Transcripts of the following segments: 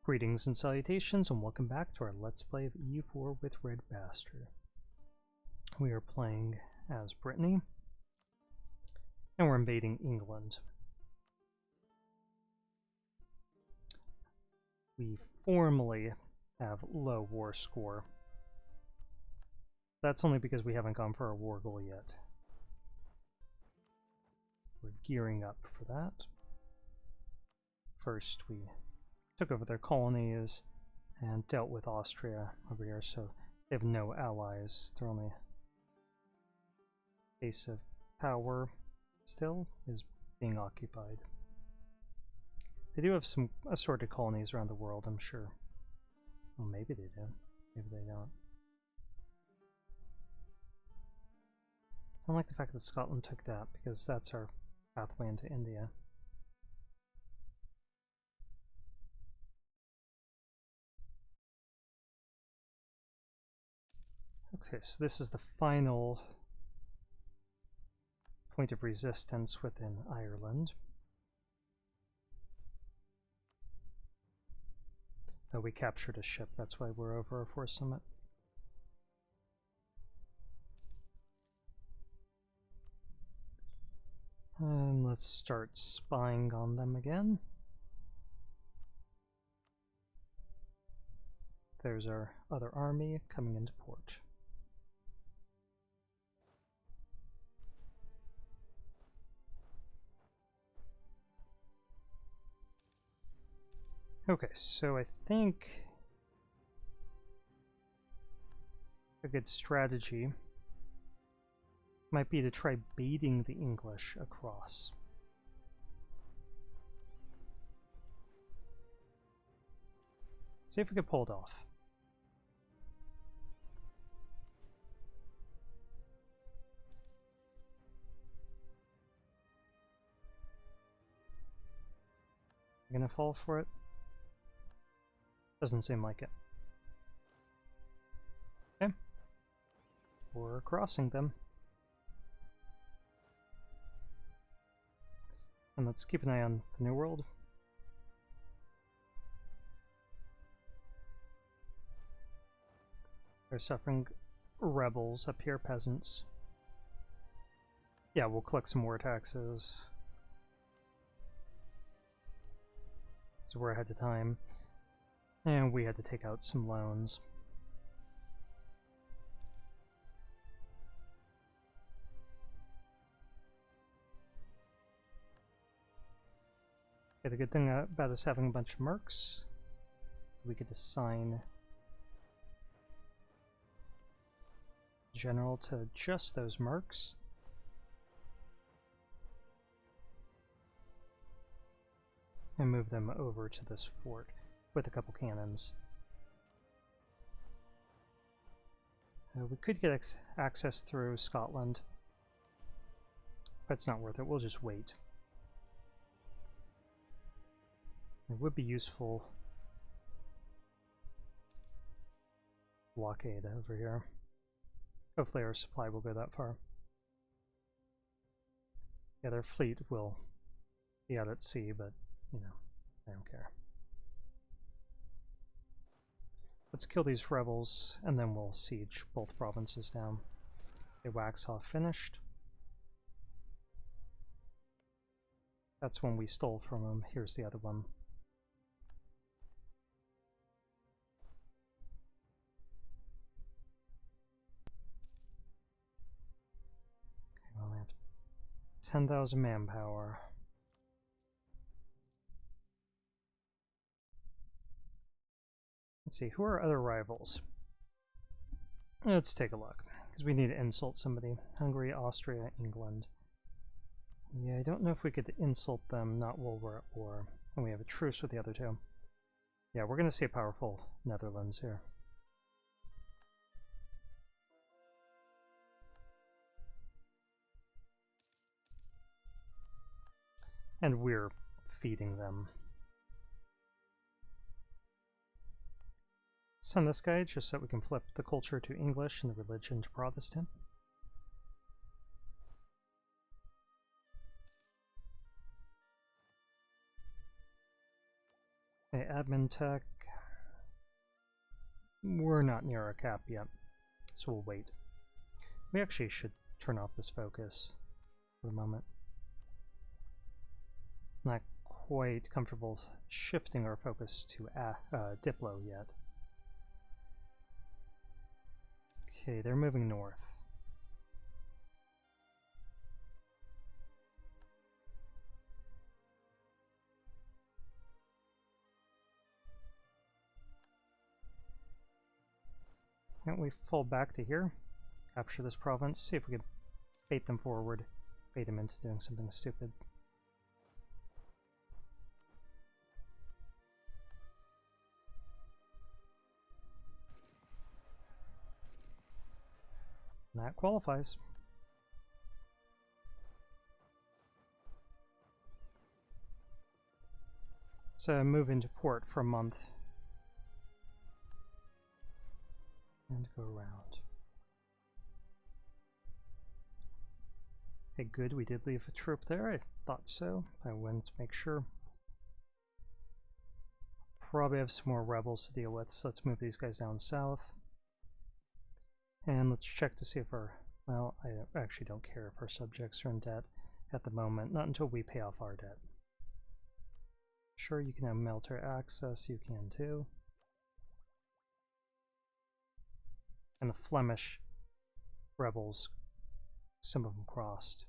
Greetings and salutations, and welcome back to our Let's Play of EU4 with RedBstrd. We are playing as Brittany, and we're invading England. We formally have low war score. That's only because we haven't gone for our war goal yet. We're gearing up for that. First, we took over their colonies and dealt with Austria over here, so they have no allies. Their only base of power still is being occupied. They do have some assorted colonies around the world, I'm sure. Well, maybe they do. Maybe they don't. I don't like the fact that Scotland took that, because that's our pathway into India. Okay, so this is the final point of resistance within Ireland. Oh, we captured a ship, that's why we're over our force limit. And let's start spying on them again. There's our other army coming into port. Okay, so I think a good strategy might be to try baiting the English across. See if we can pull it off. You gonna fall for it? Doesn't seem like it. Okay. We're crossing them. And let's keep an eye on the New World. They're suffering rebels up here, peasants. Yeah, we'll collect some war taxes. So we're ahead of time. And we had to take out some loans. Okay, the good thing about us having a bunch of mercs, we could assign general to just those mercs. And move them over to this fort with a couple cannons. We could get access through Scotland, but it's not worth it. We'll just wait. It would be useful blockade over here. Hopefully our supply will go that far. Yeah, their fleet will be out at sea, but, you know, I don't care. Let's kill these rebels, and then we'll siege both provinces down. Okay, Waxhaw finished. That's one we stole from them. Here's the other one. Okay, well, we have 10,000 manpower. Let's see, who are other rivals? Let's take a look, because we need to insult somebody. Hungary, Austria, England. Yeah, I don't know if we could insult them, not while we're at war. And we have a truce with the other two. Yeah, we're going to see a powerful Netherlands here. And we're feeding them. Send this guy just so we can flip the culture to English and the religion to Protestant. Okay, admin tech. we're not near our cap yet, so we'll wait. We actually should turn off this focus for the moment. Not quite comfortable shifting our focus to Diplo yet. Okay, they're moving north. Can't we fall back to here? Capture this province, see if we can bait them forward, bait them into doing something stupid. And that qualifies. So move into port for a month. And go around. Okay, good, we did leave a troop there, I thought so. I went to make sure. Probably have some more rebels to deal with, so let's move these guys down south. And let's check to see if our, well, I actually don't care if our subjects are in debt at the moment, not until we pay off our debt. Sure, you can have melter access, you can too. And the Flemish rebels, some of them crossed.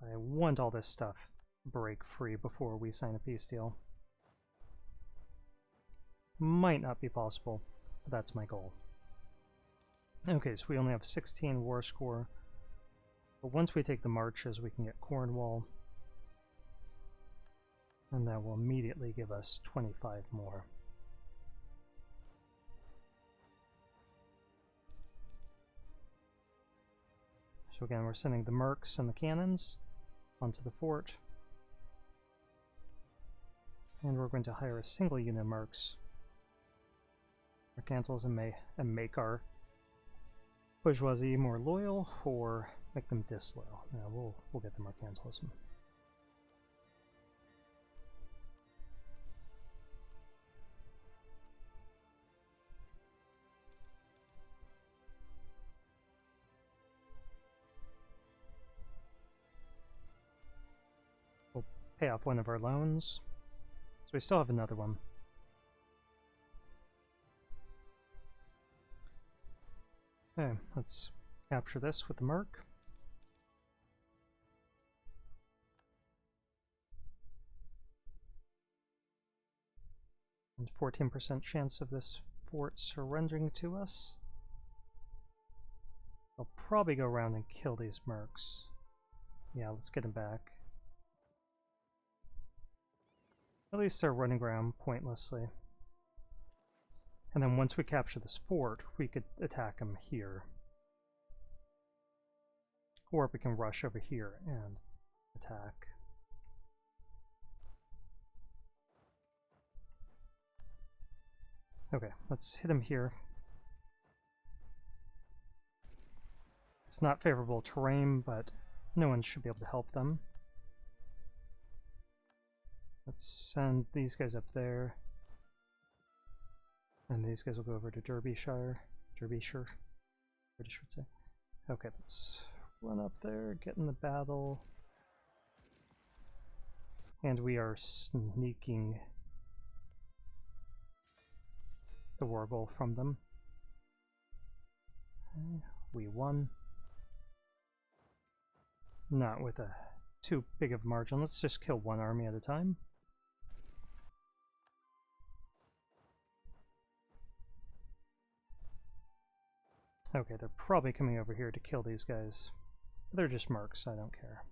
I want all this stuff break free before we sign a peace deal. Might not be possible, but that's my goal. Okay, so we only have 16 war score. But once we take the marches, we can get Cornwall. And that will immediately give us 25 more. So again, we're sending the mercs and the cannons onto the fort. And we're going to hire a single unit of mercs. Or cancels and make our bourgeoisie more loyal, or make them disloyal. Yeah, we'll get them mercantilism. We'll pay off one of our loans. So we still have another one. Okay, let's capture this with the merc. And 14% chance of this fort surrendering to us. I'll probably go around and kill these mercs. Yeah, let's get them back. At least they're running around pointlessly. And then once we capture this fort, we could attack them here. Or we can rush over here and attack. Okay, let's hit him here. It's not favorable terrain, but no one should be able to help them. Let's send these guys up there. And these guys will go over to Derbyshire. British would say. Okay, let's run up there, get in the battle. And we are sneaking the war goal from them. Okay, we won. Not with a too big of a margin. Let's just kill one army at a time. Okay, they're probably coming over here to kill these guys. They're just mercs, I don't care.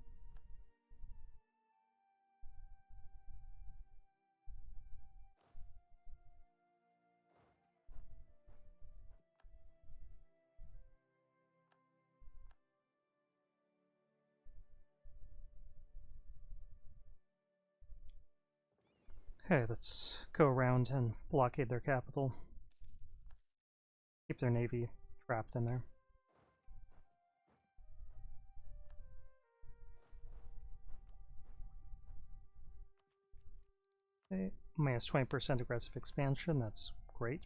Okay, let's go around and blockade their capital. Keep their navy trapped in there. Okay, minus 20% aggressive expansion. That's great.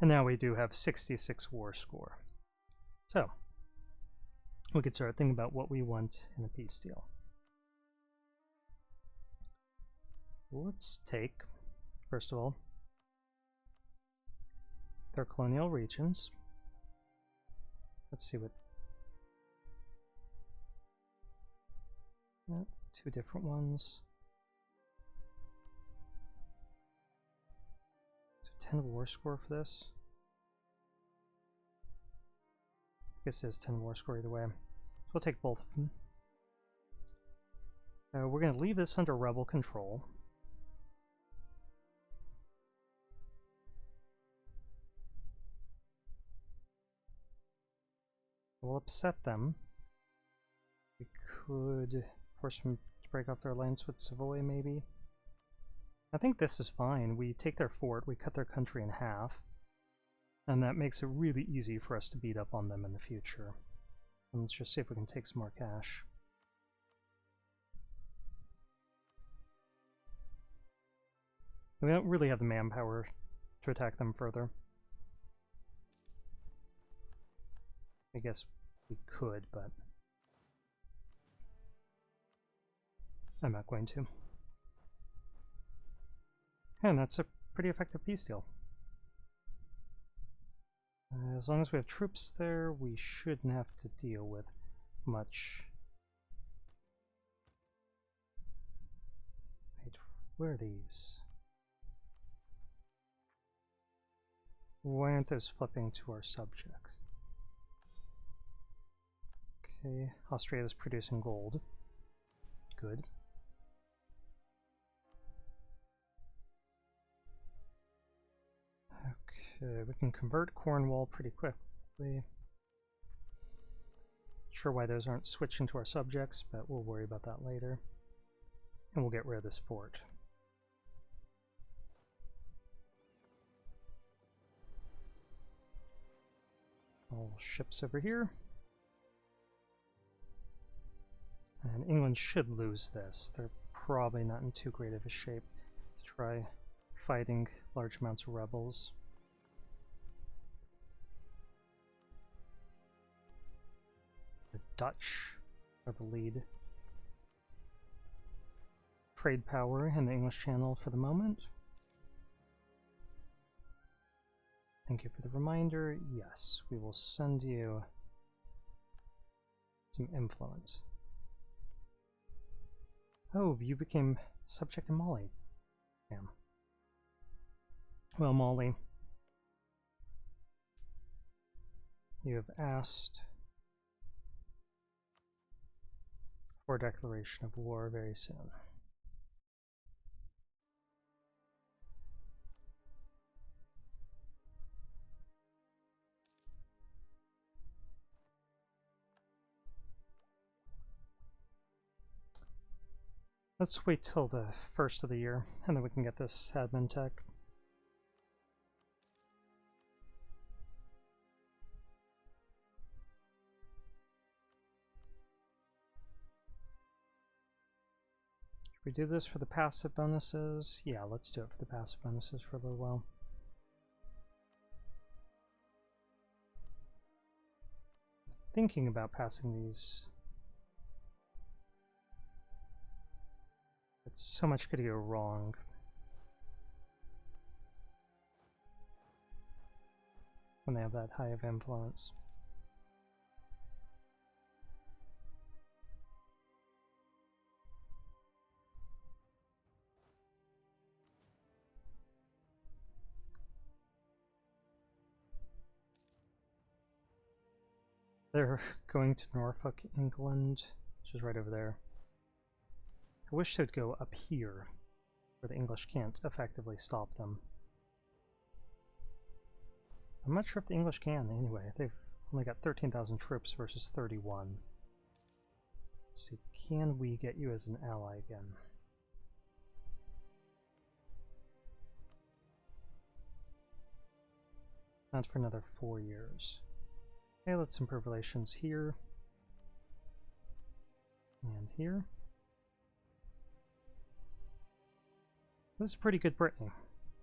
And now we do have 66 war score. So we could start thinking about what we want in a peace deal. Let's take, first of all, their colonial regions. Let's see what... two different ones. So 10 war score for this. I guess it is 10 war score either way. So we'll take both of them. We're going to leave this under rebel control. We'll upset them. We could force them to break off their alliance with Savoy, maybe. I think this is fine. We take their fort, we cut their country in half, and that makes it really easy for us to beat up on them in the future. And let's just see if we can take some more cash. We don't really have the manpower to attack them further. I guess we could, but I'm not going to. And that's a pretty effective peace deal. As long as we have troops there, we shouldn't have to deal with much. Wait, where are these? Why aren't those flipping to our subjects? Okay, Austria is producing gold. Good. Okay, we can convert Cornwall pretty quickly. Sure why those aren't switching to our subjects, but we'll worry about that later. And we'll get rid of this fort. All ships over here. And England should lose this. They're probably not in too great of a shape to try fighting large amounts of rebels. The Dutch are the lead trade power in the English Channel for the moment. Thank you for the reminder. Yes, we will send you some influence. Oh, you became subject to Mali. Damn. Well, Mali, you have asked for a declaration of war very soon. Let's wait till the first of the year, and then we can get this admin tech. Should we do this for the passive bonuses? Yeah, let's do it for the passive bonuses for a little while. Thinking about passing these. But so much could go wrong. When they have that high of influence. They're going to Norfolk, England, which is right over there. I wish they'd go up here, where the English can't effectively stop them. I'm not sure if the English can, anyway. They've only got 13,000 troops versus 31. Let's see, can we get you as an ally again? Not for another 4 years. Okay, let's improve relations here. And here. This is pretty good Brittany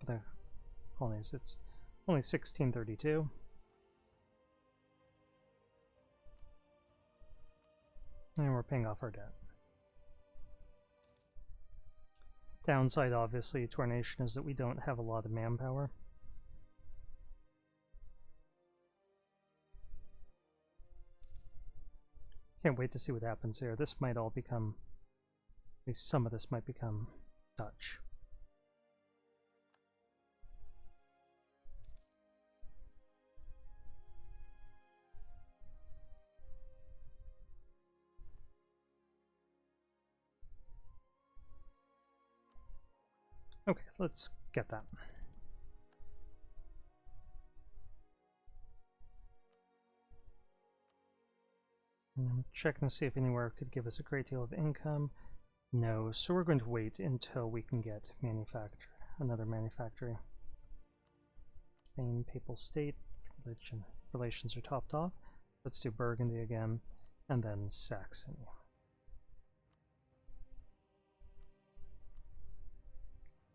for the colonies. It's only 1632. And we're paying off our debt. Downside, obviously, to our nation is that we don't have a lot of manpower. Can't wait to see what happens here. This might all become, at least some of this might become Dutch. Okay, let's get that. Checking to see if anywhere could give us a great deal of income. No, so we're going to wait until we can get another manufactory. Spain, Papal State, relations are topped off. Let's do Burgundy again, and then Saxony.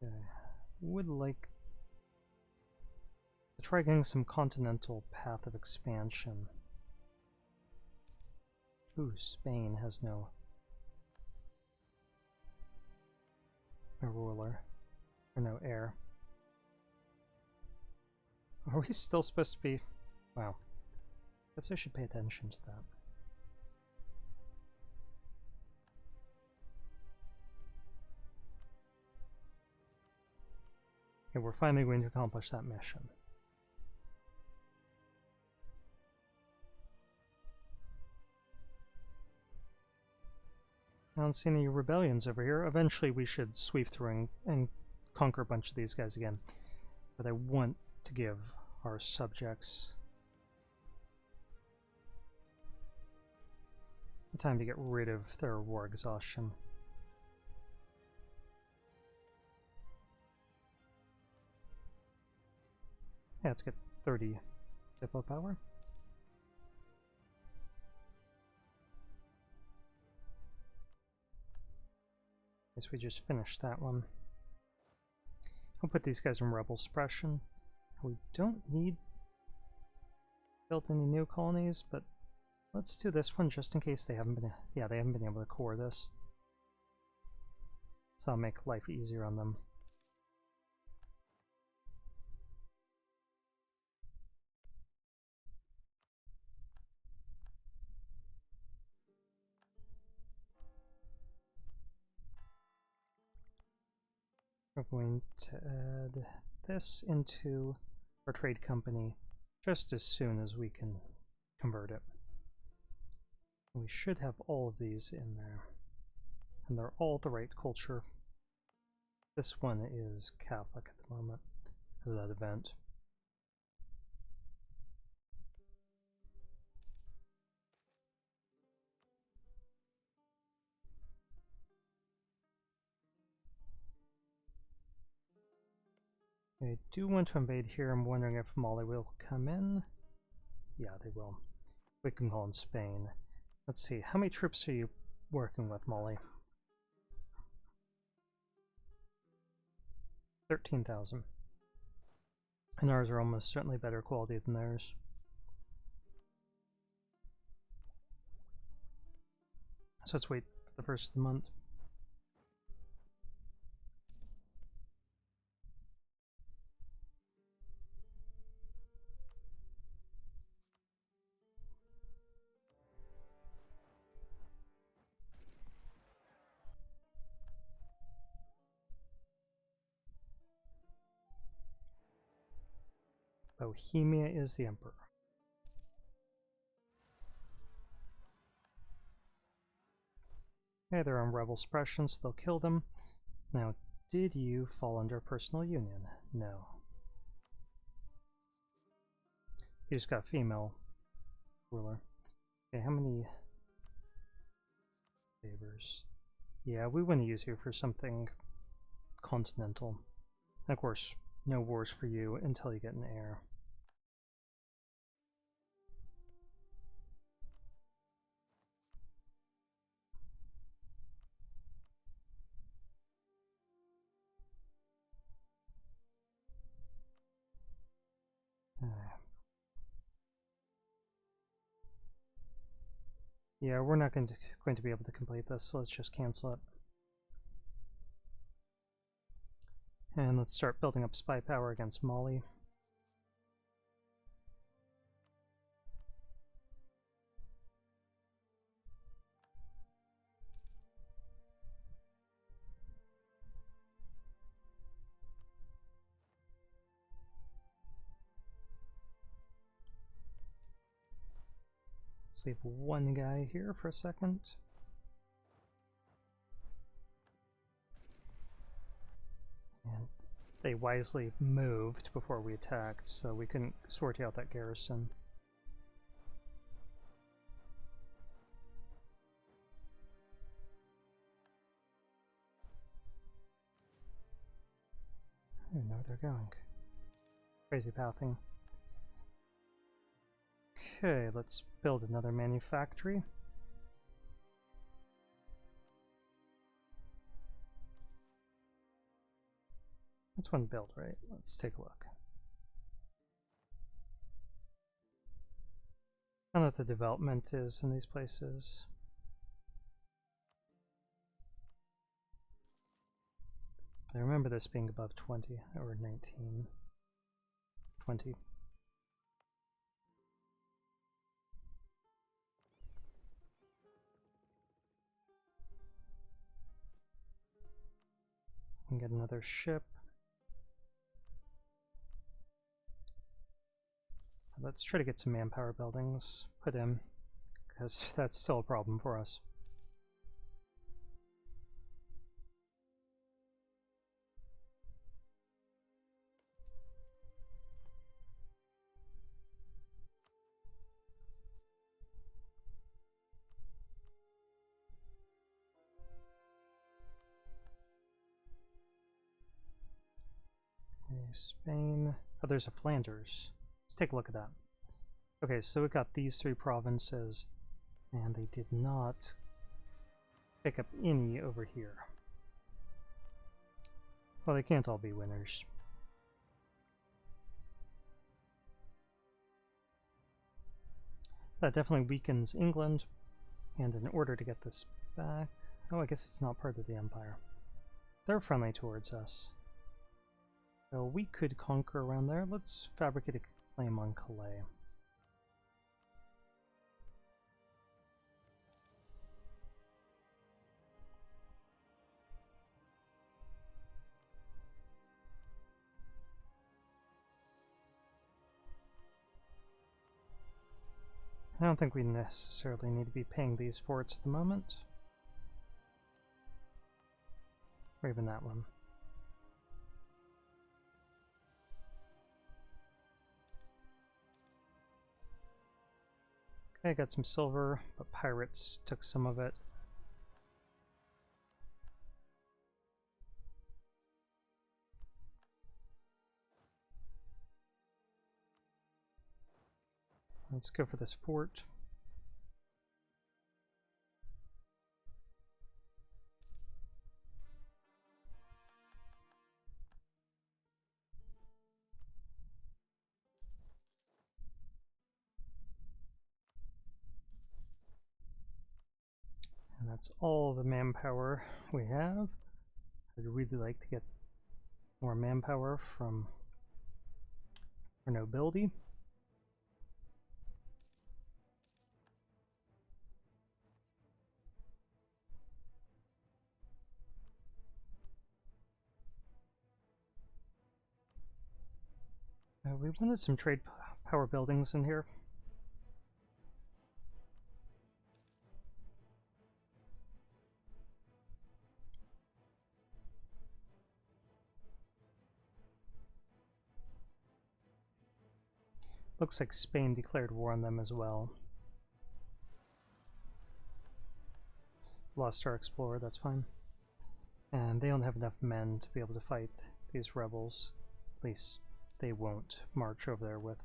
Okay. Would like to try getting some continental path of expansion. Ooh, Spain has no ruler, or no heir. Are we still supposed to be... Wow. Guess I should pay attention to that. Okay, we're finally going to accomplish that mission. I don't see any rebellions over here. Eventually we should sweep through and conquer a bunch of these guys again. But I want to give our subjects time to get rid of their war exhaustion. Yeah, let's get 30 diplo power. Guess we just finished that one. I'll put these guys in rebel suppression. We don't need built any new colonies, but let's do this one just in case they haven't been able to core this. So that'll make life easier on them. We're going to add this into our trade company just as soon as we can convert it. We should have all of these in there, and they're all the right culture. This one is Catholic at the moment because of that event. I do want to invade here. I'm wondering if Mali will come in. Yeah, they will. We can call in Spain. Let's see, how many troops are you working with, Mali? 13,000. And ours are almost certainly better quality than theirs. So let's wait for the first of the month. Bohemia is the emperor. Okay, they're on rebel suppression, so they'll kill them. Now, did you fall under personal union? No. You just got female ruler. Okay, how many favors? Yeah, we want to use you for something continental. And of course, no wars for you until you get an heir. Yeah, we're not going to be able to complete this, so let's just cancel it. And let's start building up spy power against Mali. Let's leave one guy here for a second. And they wisely moved before we attacked, so we couldn't sort out that garrison. I don't know where they're going. Crazy pathing. Okay, let's build another manufactory. That's one build, right? Let's take a look. I don't know what the development is in these places. I remember this being above 20 or 19. 20. And get another ship. Let's try to get some manpower buildings put in, because that's still a problem for us. Okay, Spain. Oh, there's a Flanders. Let's take a look at that. Okay, so we got these three provinces, and they did not pick up any over here. Well, they can't all be winners. That definitely weakens England, and in order to get this back... Oh, I guess it's not part of the Empire. They're friendly towards us. So we could conquer around there. Let's fabricate a claim on Calais. I don't think we necessarily need to be paying these forts at the moment. Or even that one. Okay, got some silver, but pirates took some of it. Let's go for this fort. And that's all the manpower we have. I'd really like to get more manpower from our nobility. We wanted some trade power buildings in here. Looks like Spain declared war on them as well. Lost our explorer, that's fine. And they don't have enough men to be able to fight these rebels. At least they won't march over there with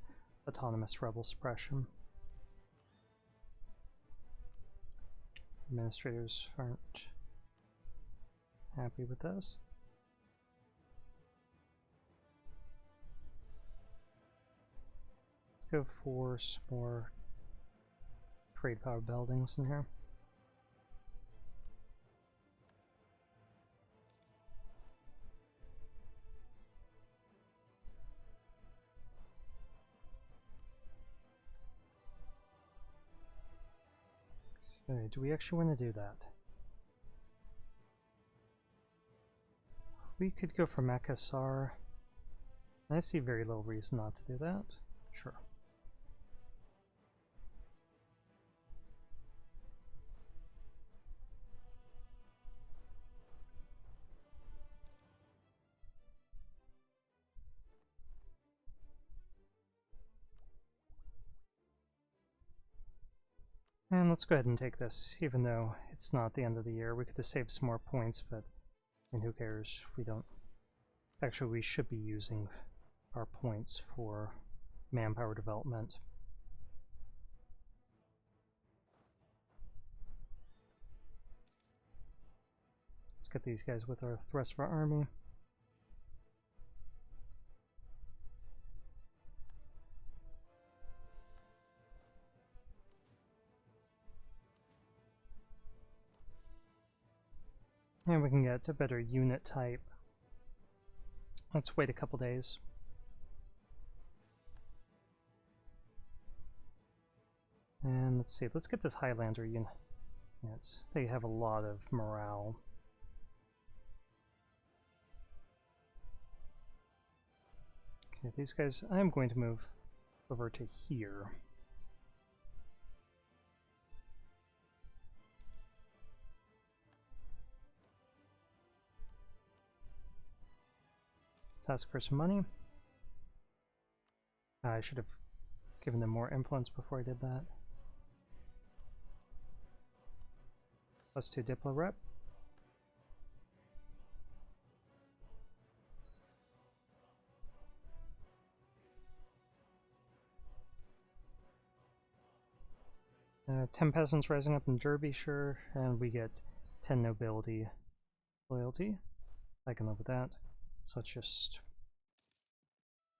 autonomous rebel suppression. Administrators aren't happy with this. Go for some more trade power buildings in here. Okay, do we actually want to do that? We could go for Makassar. I see very little reason not to do that. Sure. And let's go ahead and take this, even though it's not the end of the year. We could have saved some more points, but I mean, who cares? We don't... Actually, we should be using our points for manpower development. Let's get these guys with the rest of our army. And we can get a better unit type. Let's wait a couple days. And let's see, let's get this Highlander unit. Yes, they have a lot of morale. Okay, these guys, I'm going to move over to here. Let's ask for some money. I should have given them more influence before I did that. +2 Diplo rep. Uh, 10 peasants rising up in Derbyshire, and we get 10 nobility loyalty. I can live with that. So let's just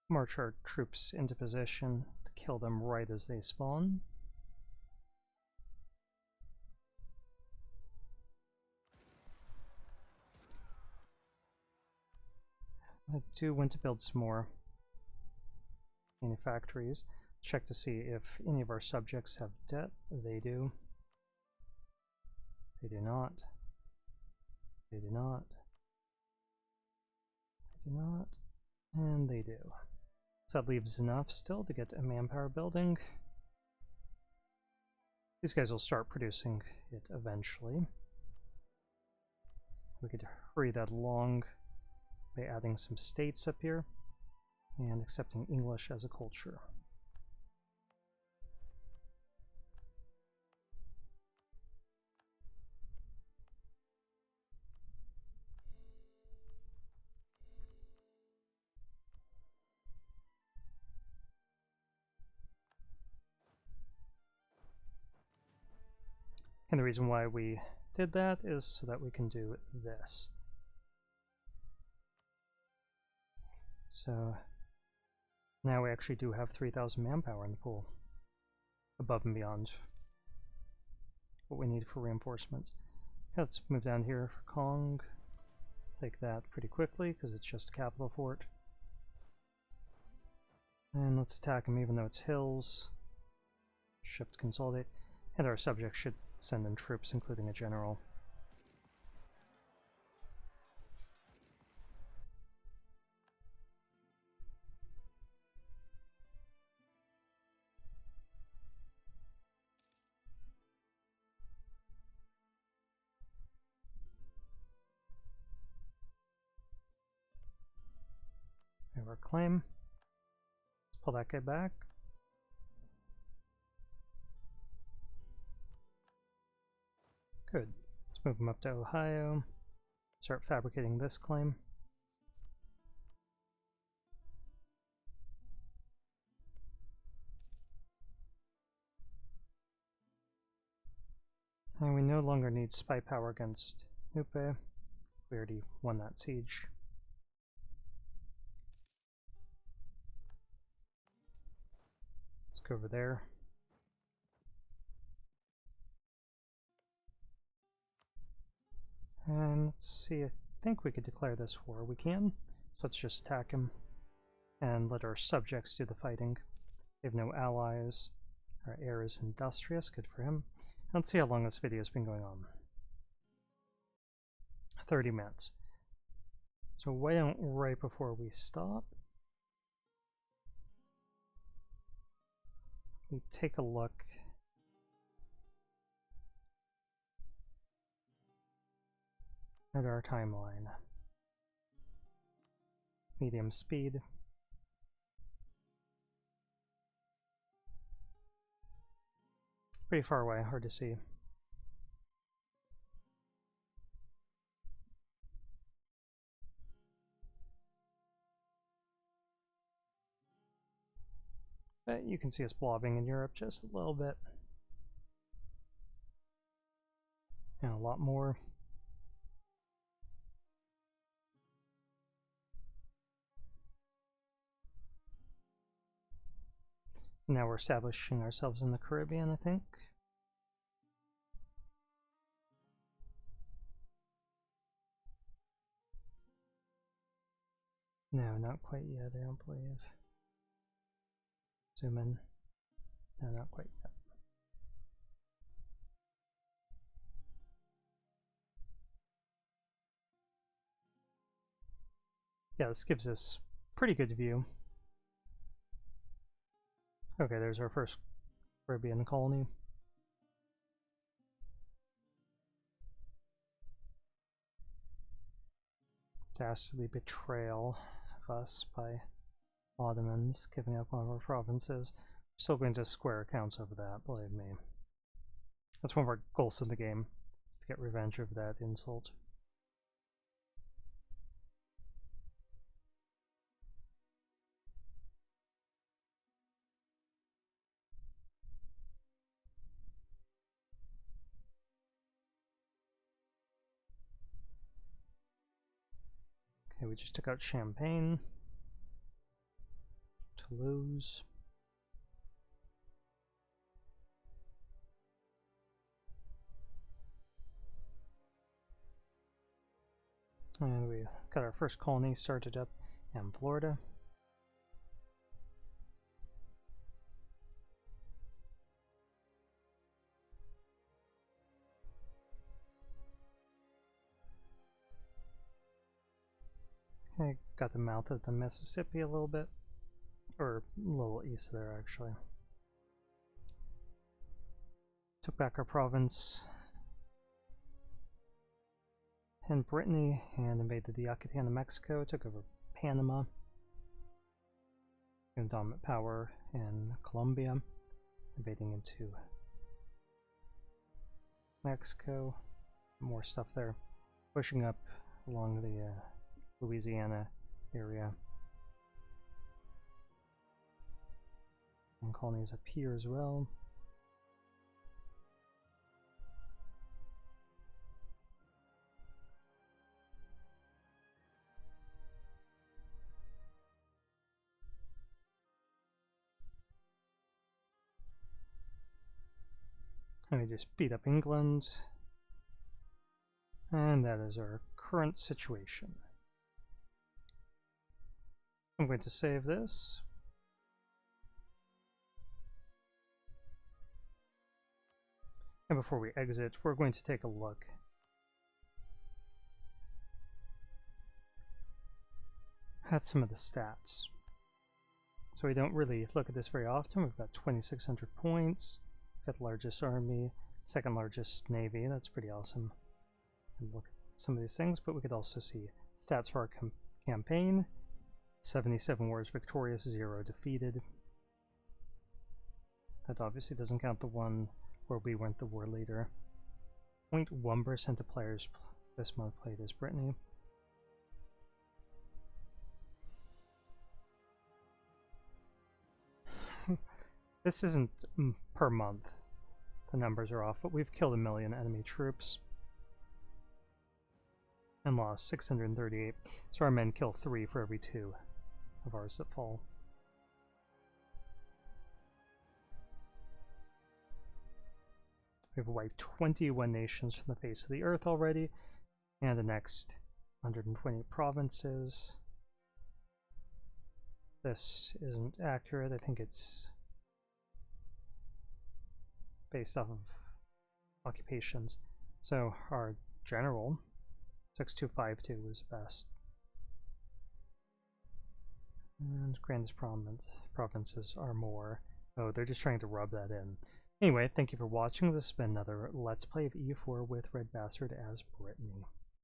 march our troops into position to kill them right as they spawn. I do want to build some more manufactories. Check to see if any of our subjects have debt. They do. They do not. They do not. They do not. And they do. So that leaves enough still to get a manpower building. These guys will start producing it eventually. We could hurry that along by adding some states up here and accepting English as a culture. And the reason why we did that is so that we can do this. So now we actually do have 3,000 manpower in the pool, above and beyond what we need for reinforcements. Let's move down here for Kong. Take that pretty quickly because it's just a capital fort. And let's attack him even though it's hills. Ship to consolidate. And our subjects should send in troops, including a general. We have our claim. Let's pull that guy back. Good. Let's move him up to Ohio. Start fabricating this claim. And we no longer need spy power against Nupe. We already won that siege. Let's go over there. And let's see, I think we could declare this war. We can. So let's just attack him and let our subjects do the fighting. They have no allies. Our heir is industrious, good for him. Let's see how long this video has been going on. 30 minutes. So why don't, right before we stop, we take a look at our timeline. Medium speed. Pretty far away, hard to see. But you can see us blobbing in Europe just a little bit. And a lot more. Now we're establishing ourselves in the Caribbean, I think. No, not quite yet, I don't believe. Zoom in. No, not quite yet. Yeah, this gives us pretty good view. Okay, there's our first Caribbean colony. Dastardly betrayal of us by Ottomans, giving up one of our provinces. We're still going to square accounts over that, believe me. That's one of our goals in the game, is to get revenge over that insult. Okay, we just took out Champagne. Toulouse. And we got our first colony started up in Florida. I got the mouth of the Mississippi a little bit, or a little east there actually. Took back our province in Brittany and invaded the Yucatan of Mexico, took over Panama, and dominant power in Colombia, invading into Mexico, more stuff there, pushing up along the Louisiana area. And colonies up here as well. And we just beat up England. And that is our current situation. I'm going to save this. And before we exit, we're going to take a look at some of the stats. So we don't really look at this very often. We've got 2,600 points, 5th largest army, 2nd largest navy. That's pretty awesome. And look at some of these things, but we could also see stats for our campaign. 77 wars victorious, 0 defeated. That obviously doesn't count the one where we weren't the war leader. 0.1% of players this month played as Brittany. This isn't per month. The numbers are off, but we've killed 1 million enemy troops. And lost 638. So our men kill 3 for every 2 of ours that fall. We've wiped 21 nations from the face of the earth already. And the next 120 provinces. This isn't accurate. I think it's based off of occupations. So our general 6252 is best. And grandest provinces are more. Oh, they're just trying to rub that in. Anyway, thank you for watching. This has been another Let's Play of EU4 with RedBstrd as Brittany.